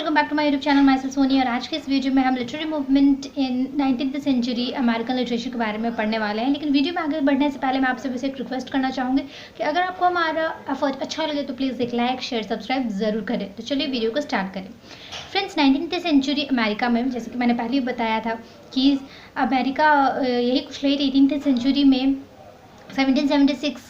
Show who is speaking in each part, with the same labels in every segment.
Speaker 1: Welcome back to my YouTube channel. Myself Soni. और आज के इस वीडियो में हम literary movement in 19th century American literature के बारे में पढ़ने वाले हैं। लेकिन वीडियो में आगे बढ़ने से पहले मैं आपसे बस एक रिक्वेस्ट करना चाहूँगी कि अगर आपको हमारा एफर्ट अच्छा लगे तो प्लीज़ एक लाइक शेयर सब्सक्राइब ज़रूर करें। तो चलिए वीडियो को स्टार्ट करें। फ्रेंड्स, 19th सेंचुरी अमेरिका में, जैसे कि मैंने पहले ही बताया था कि अमेरिका यही कुछ लेट 18th सेंचुरी में 1776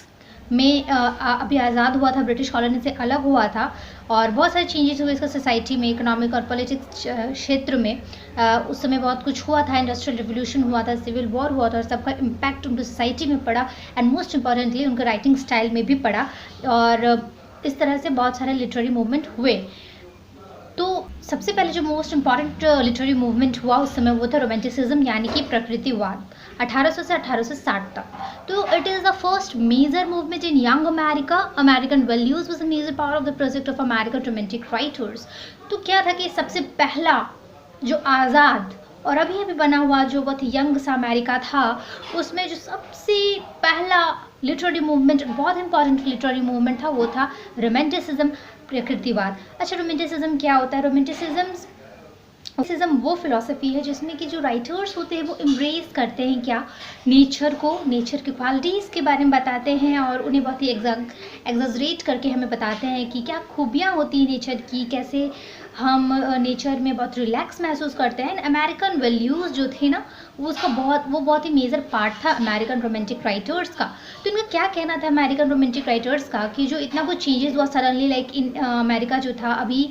Speaker 1: में अभी आज़ाद हुआ था, ब्रिटिश कॉलोनी से अलग हुआ था और बहुत सारे चेंजेस हुए इसका सोसाइटी में, इकोनॉमिक और पॉलिटिक्स क्षेत्र में। उस समय बहुत कुछ हुआ था, इंडस्ट्रियल रिवोल्यूशन हुआ था, सिविल वॉर हुआ था और सबका इम्पैक्ट उनकी सोसाइटी में पड़ा एंड मोस्ट इम्पॉर्टेंटली उनके राइटिंग स्टाइल में भी पड़ा। और इस तरह से बहुत सारे लिटरेरी मूवमेंट हुए। तो सबसे पहले जो मोस्ट इम्पॉर्टेंट लिटरेरी मूवमेंट हुआ उस समय वो था रोमांटिसिज्म, यानी कि प्रकृतिवाद, 1800 से 1860 तक। तो it is the first major movement in young America. American values was a major part of the project of American romantic writers. तो क्या था कि सबसे पहला जो आज़ाद और अभी बना हुआ जो बहुत यंग सा अमेरिका था, उसमें जो सबसे पहला लिटरेरी मूवमेंट, बहुत इंपॉर्टेंट लिटरेरी मूवमेंट था, वो था रोमांटिसिज्म, प्रकृतिवाद। अच्छा, रोमांटिसिज्म क्या होता है? रोमांटिसिज्म वो फिलॉसफी है जिसमें कि जो राइटर्स होते हैं वो एम्ब्रेस करते हैं क्या, नेचर को, नेचर की क्वालिटीज़ के बारे में बताते हैं और उन्हें बहुत ही एग्जैजरेट करके हमें बताते हैं कि क्या खूबियाँ होती हैं नेचर की, कैसे हम नेचर में बहुत रिलैक्स महसूस करते हैं। अमेरिकन वैल्यूज़ जो थे ना, वो बहुत ही मेजर पार्ट था अमेरिकन रोमांटिक राइटर्स का। तो इनका क्या कहना था अमेरिकन रोमांटिक राइटर्स का कि जो इतना कुछ चेंजेस हुआ सडनली, लाइक इन अमेरिका जो था अभी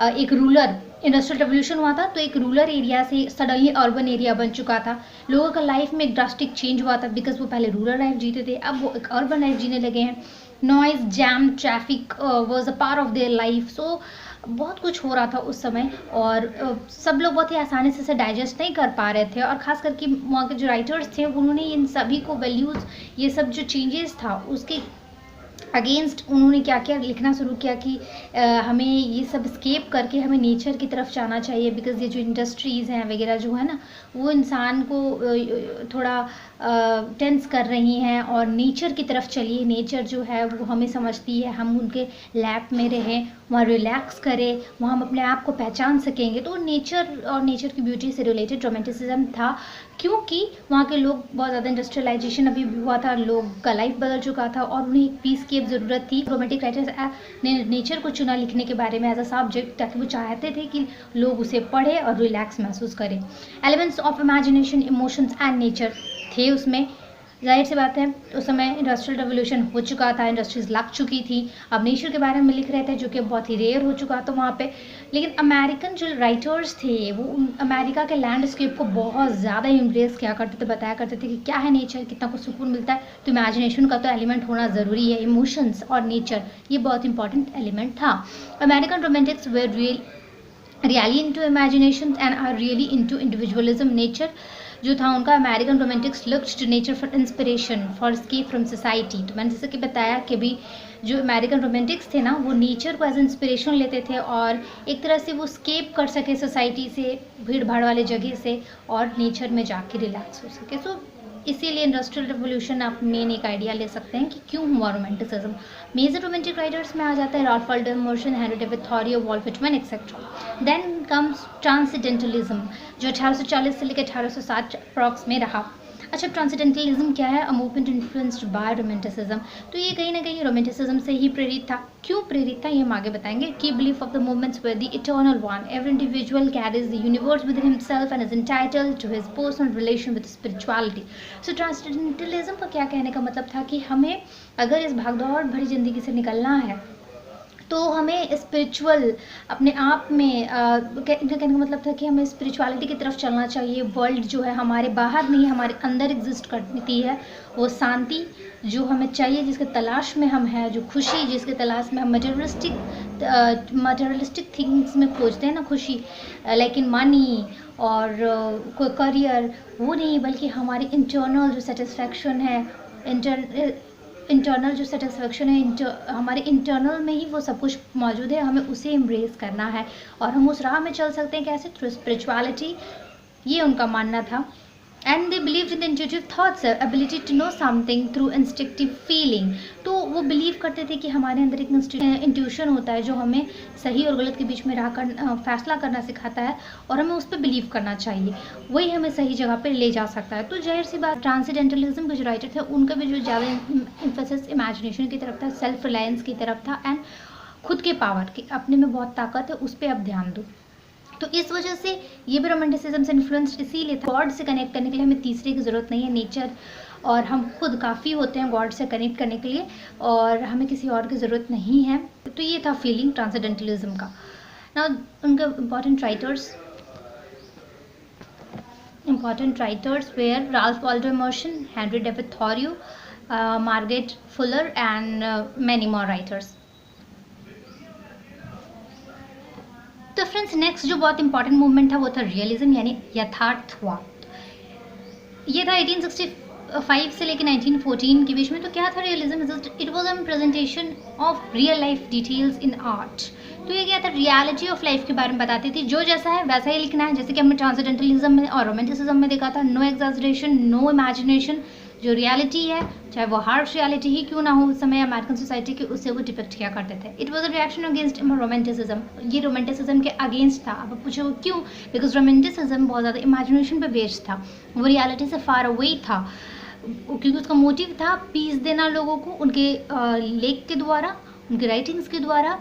Speaker 1: एक रूरल इंडस्ट्रियल रेवोल्यूशन हुआ था, तो एक रूरल एरिया से सडनली अर्बन एरिया बन चुका था। लोगों का लाइफ में एक ड्रास्टिक चेंज हुआ था बिकॉज वो पहले रूरल लाइफ जीते थे, अब वो एक अर्बन लाइफ जीने लगे हैं। Noise, jam, traffic was a part of their life. So बहुत कुछ हो रहा था उस समय और सब लोग बहुत ही आसानी से इसे डाइजेस्ट नहीं कर पा रहे थे। और ख़ास करके वहाँ के जो राइटर्स थे उन्होंने इन सभी को वैल्यूज़, ये सब जो चेंजेस था उसके अगेंस्ट उन्होंने क्या क्या लिखना शुरू किया कि हमें ये सब स्केप करके हमें नेचर की तरफ जाना चाहिए, बिकॉज ये जो इंडस्ट्रीज़ हैं वगैरह जो है ना, वो इंसान को थोड़ा टेंस कर रही हैं और नेचर की तरफ चलिए। नेचर जो है वो हमें समझती है, हम उनके लैब में रहें, वहाँ रिलैक्स करें, वहाँ हम अपने आप को पहचान सकेंगे। तो नेचर और नेचर की ब्यूटी से रिलेटेड रोमांटिसिज्म था, क्योंकि वहाँ के लोग बहुत ज़्यादा इंडस्ट्रियलाइजेशन अभी भी हुआ था, लोग का लाइफ बदल चुका था और उन्हें एक पीस की ज़रूरत थी। रोमांटिक राइटर्स ने नेचर को चुना लिखने के बारे में एज अ सब्जेक्ट, ताकि वो चाहते थे कि लोग उसे पढ़ें और रिलैक्स महसूस करें। Elements of imagination, emotions and nature थे उसमें। जाहिर सी बात है उस समय इंडस्ट्रियल रेवोल्यूशन हो चुका था, इंडस्ट्रीज लग चुकी थी, अब नेचर के बारे में लिख रहे थे जो कि बहुत ही रेयर हो चुका था वहाँ पे। लेकिन अमेरिकन जो राइटर्स थे वो अमेरिका के लैंडस्केप को बहुत ज़्यादा इम्प्रेस किया करते थे, बताया करते थे कि क्या है नेचर, कितना कुछ सुकून मिलता है। तो इमेजिनेशन का तो एलिमेंट होना ज़रूरी है, इमोशंस और नेचर ये बहुत इंपॉर्टेंट एलिमेंट था। American romantics were really into imagination and are really into individualism. Nature जो था उनका, American romantics looked to nature for inspiration, for escape from society. तो मैंने जैसे कि बताया कि भी जो अमेरिकन रोमांटिक्स थे ना, वो नेचर को एज इंस्पिरेशन लेते थे और एक तरह से वो स्केप कर सके सोसाइटी से, भीड़ भाड़ वाले जगह से, और नेचर में जाके रिलैक्स हो सके। सो इसीलिए इंडस्ट्रियल रिवोल्यूशन आप मेन एक आइडिया ले सकते हैं कि क्यों हुआ रोमांटिसिज्म। मेजर रोमांटिक राइटर्स में आ जाता है Ralph Waldo Emerson, Henry David Thoreau, Walt Whitman etcetera. Then comes transcendentalism जो 1840 से लेकर 1860 अप्रॉक्स में रहा। अच्छा, ट्रांसेंडेंटलिज्म क्या है? A movement influenced by romanticism. तो ये कहीं ना कहीं रोमांटिसिज्म से ही प्रेरित था। क्यों प्रेरित था ये हम आगे बताएंगे। Key belief of the movements were the eternal one, every individual carries the universe with himself and is entitled to his personal relation with spirituality. So transcendentalism का क्या कहने का मतलब था कि हमें अगर इस भागदौड़ भरी जिंदगी से निकलना है तो हमें स्पिरिचुअल अपने आप में कहने का मतलब था कि हमें स्पिरिचुअलिटी की तरफ चलना चाहिए। वर्ल्ड जो है हमारे बाहर नहीं, हमारे अंदर एग्जिस्ट करती है। वो शांति जो हमें चाहिए, जिसके तलाश में हम हैं, जो खुशी जिसके तलाश में हम मटेरियलिस्टिक थिंग्स में खोजते हैं ना खुशी, लाइक इन मनी और कोई करियर, वो नहीं, बल्कि हमारी इंटरनल जो सेटिस्फैक्शन है, इंटरनल जो सेटिस्फेक्शन है, हमारे इंटरनल में ही वो सब कुछ मौजूद है, हमें उसे एम्ब्रेस करना है और हम उस राह में चल सकते हैं। कैसे? Through spirituality. ये उनका मानना था। And they believe in intuitive thoughts, ability to know something through instinctive feeling. तो वो बिलीव करते थे कि हमारे अंदर एक इंट्यूशन होता है जो हमें सही और गलत के बीच में फैसला करना सिखाता है और हमें उस पर बिलीव करना चाहिए, वही हमें सही जगह पर ले जा सकता है। तो जाहिर सी बात, ट्रांसेंडेंटलिज्म के जो राइटर थे उनका भी जो ज़्यादा इम्फेसिस इमेजिनेशन की तरफ था, सेल्फ रिलायंस की तरफ था, एंड खुद के पावर की, अपने में बहुत ताकत है उस पर आप ध्यान दो। तो इस वजह से ये भी रोमांटिसिज्म से इन्फ्लुएंस्ड इसीलिए था। गॉड से कनेक्ट करने के लिए हमें तीसरे की ज़रूरत नहीं है, नेचर और हम खुद काफ़ी होते हैं गॉड से कनेक्ट करने के लिए, और हमें किसी और की ज़रूरत नहीं है। तो ये था फीलिंग ट्रांसेंडेंटलिज्म का। ना उनका important writers were Ralph Waldo Emerson, Henry David Thoreau, Margaret Fuller and many more writers. तो फ्रेंड्स, नेक्स्ट जो बहुत इंपॉर्टेंट मूवमेंट था वो था रियलिज्म यानी यथार्थवाद। ये था 1865 से लेकर 1914 के बीच में। तो क्या था realism? It was a presentation of real life details in art. तो ये क्या था? रियलिटी ऑफ लाइफ के बारे में बताती थी, जो जैसा है वैसा ही लिखना है। जैसे कि हमने ट्रांसेंडेंटलिज्म में और रोमांटिसिज्म में देखा था, नो एग्जैजरेशन, नो इमेजिनेशन। जो रियलिटी है, चाहे वो हार्श रियलिटी ही क्यों ना हो उस समय अमेरिकन सोसाइटी के, उससे वो डिपिक्ट किया करते थे। It was a reaction against romanticism. ये रोमांटिसिज्म के अगेंस्ट था। अब पूछो क्यों? बिकॉज रोमांटिसिज्म बहुत ज़्यादा इमेजिनेशन पे बेस्ड था, वो रियलिटी से फार अवे था, क्योंकि उसका मोटिव था पीस देना लोगों को उनके लेख के द्वारा, उनके राइटिंग्स के द्वारा।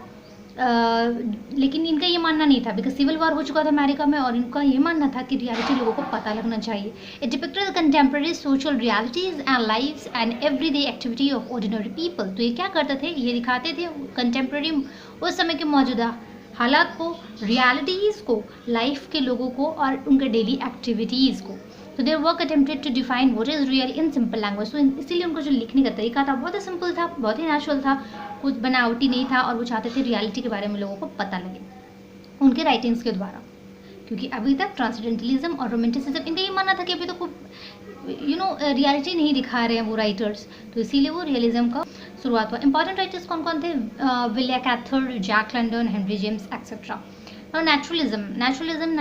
Speaker 1: लेकिन इनका ये मानना नहीं था, बिकॉज सिविल वॉर हो चुका था अमेरिका में, और इनका ये मानना था कि रियलिटी लोगों को पता लगना चाहिए। It depicted contemporary social realities and lives and everyday activity of ordinary people. तो ये क्या करते थे? ये दिखाते थे कंटेम्प्रेरी, उस समय के मौजूदा हालात को, रियलिटीज़ को, लाइफ के लोगों को और उनके डेली एक्टिविटीज़ को। तो their work attempted to define what is real in simple language. तो इसीलिए उनको जो लिखने का तरीका था बहुत ही सिंपल था, बहुत ही नेचुरल था, कुछ बनावटी नहीं था, और वो चाहते थे रियलिटी के बारे में लोगों को पता लगे उनके राइटिंग्स के द्वारा। क्योंकि अभी तक ट्रांसेंडेंटलिज्म और रोमांटिसिज्म, इनका ये मानना था कि अभी तो रियलिटी नहीं दिखा रहे हैं वो राइटर्स, तो इसीलिए वो रियलिज्म का शुरुआत हुआ। इंपॉर्टेंट राइटर्स कौन कौन थे? William Cather, Jack London, Henry James etcetera. और नेचुरलिज्म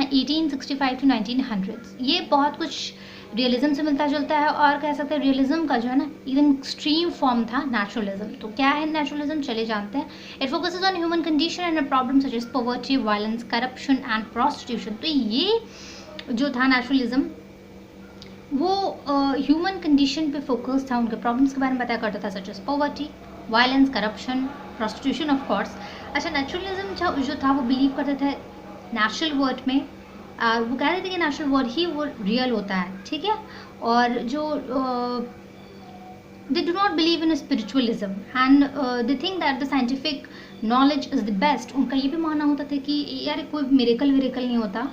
Speaker 1: 1865 to 1900, ये बहुत कुछ रियलिज्म से मिलता जुलता है, और कह सकते हैं रियलिज्म का जो है ना एकदम एक्सट्रीम फॉर्म था नेचुरलिज्म। तो क्या है नेचुरलिज्म, चले जानते हैं। It focuses on human condition and problem such as poverty, violence, corruption and prostitution. तो ये जो था नेचुरलिज्म, वो ह्यूमन कंडीशन पे फोकस था, उनके प्रॉब्लम्स के बारे में बताया करता था, such as poverty, violence, corruption, prostitution of course. अच्छा, नेचुरलिज्म जो था वो बिलीव करते थे नेचुरल वर्ल्ड में, वो कह रहे थे कि नेचुरल वर्ल्ड ही वो रियल होता है, ठीक है। और जो they do not believe in spiritualism and they think that the scientific knowledge is the best. उनका ये भी मानना होता था कि यार कोई मेरेकल नहीं होता,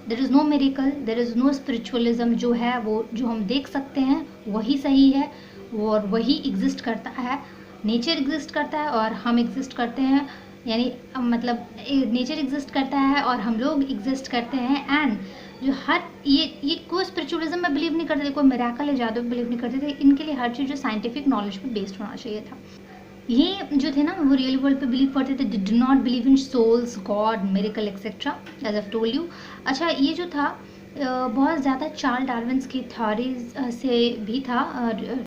Speaker 1: there is no miracle, there is no spiritualism. जो है वो जो हम देख सकते हैं वही सही है, और वही एग्जिस्ट करता है। नेचर एग्जिस्ट करता है और हम एग्जिस्ट करते हैं, यानी मतलब नेचर एग्जिस्ट करता है और हम लोग एग्जिस्ट करते हैं। एंड जो हर ये कोई स्पिरिचुअलिज्म में बिलीव नहीं करते थे, कोई मिरेकल या जादू में बिलीव नहीं करते थे। इनके लिए हर चीज़ जो साइंटिफिक नॉलेज पे बेस्ड होना चाहिए था। ये जो थे ना वो रियल वर्ल्ड पे बिलीव करते थे, did not believe in souls, God, miracle etcetera, as I told you. अच्छा, ये जो था बहुत ज़्यादा चार्ल्स डार्विन्स की थ्योरीज से भी था।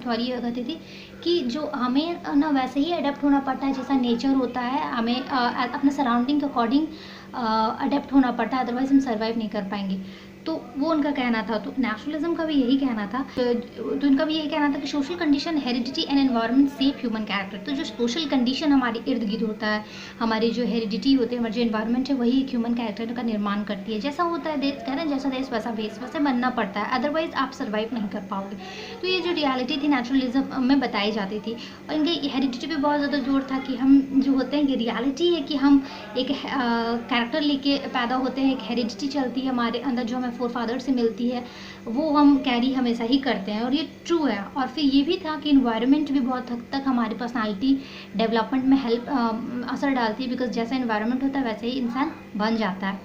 Speaker 1: थ्योरी कहती थी कि जो हमें ना वैसे ही अडेप्ट होना पड़ता है जैसा नेचर होता है, हमें अपने सराउंडिंग के अकॉर्डिंग अडेप्ट होना पड़ता है, अदरवाइज हम सर्वाइव नहीं कर पाएंगे। तो वो उनका कहना था। तो नेचुरलिज्म का भी यही कहना था। तो इनका भी यही कहना था कि social condition, heredity and environment shape human character. तो जो सोशल कंडीशन हमारे इर्द गिर्द होता है, हमारी जो हेरिडिटी होती है, हमारी जो एनवायरनमेंट है, वही एक ह्यूमन कैरेक्टर का निर्माण करती है। जैसा होता है देश, कह रहे हैं जैसा देश वैसा भेष, वैसे बनना पड़ता है, अदरवाइज आप सर्वाइव नहीं कर पाओगे। तो ये जो रियलिटी थी नेचुरलिज्म में बताई जाती थी। और इनके हेरिडिटी पे बहुत ज़्यादा जोर था कि हम जो होते हैं, ये रियलिटी है कि हम एक कैरेक्टर लेके पैदा होते हैं, एक हेरिडिटी चलती है हमारे अंदर जो हमें फोर फादर से मिलती है, वो हम कैरी हमेशा ही करते हैं, और ये ट्रू है। और फिर ये भी था कि इन्वायरमेंट भी बहुत हद तक हमारी पर्सनालिटी डेवलपमेंट में असर डालती है, बिकॉज जैसा इन्वायरमेंट होता है वैसे ही इंसान बन जाता है।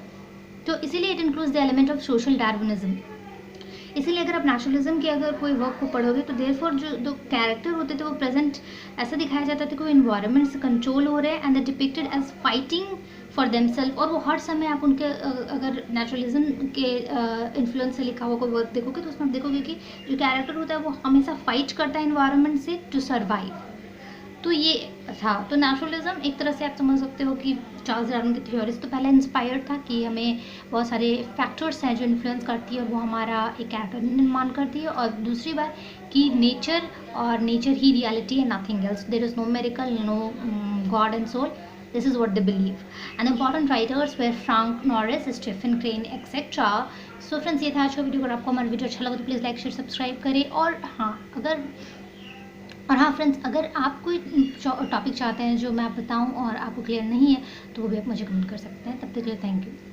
Speaker 1: तो इसीलिए it includes the element of social Darwinism. इसीलिए अगर आप नेचुरलिज्म की अगर कोई वर्क को पढ़ोगे तो देयरफॉर जो कैरेक्टर होते थे वो प्रेजेंट ऐसा दिखाया जाता था कि वो इन्वायरमेंट से कंट्रोल हो रहे हैं, and the depicted as fighting for themselves, और वो हर समय आप उनके अगर नेचुरलिज्म के इन्फ्लुएंस से लिखा हुआ कोई वर्क देखोगे तो उसमें आप देखोगे कि जो कैरेक्टर होता है वो हमेशा फाइट करता है इन्वायरमेंट से टू सर्वाइव। तो ये था, तो नेचुरलिज्म एक तरह से आप समझ सकते हो कि चार्ल्स डार्विन की थ्योरीज तो पहले इंस्पायर्ड था कि हमें बहुत सारे फैक्टर्स हैं जो इन्फ्लुएंस करती है और वो हमारा एक कैरेक्टर निर्माण करती है, और दूसरी बात कि नेचर और नेचर ही रियलिटी है, nothing else, there is no miracle, no God and soul, this is what they believe. And important writers were Frank Norris, Stephen Crane, etc. So friends, ये था आज का वीडियो। अगर आपको हमारा वीडियो अच्छा लगा तो प्लीज़ लाइक शेयर सब्सक्राइब करें। और हाँ फ्रेंड्स, अगर आप कोई टॉपिक चाहते हैं जो मैं आप बताऊं और आपको क्लियर नहीं है तो वो भी आप मुझे कमेंट कर सकते हैं। तब तक के लिए थैंक यू।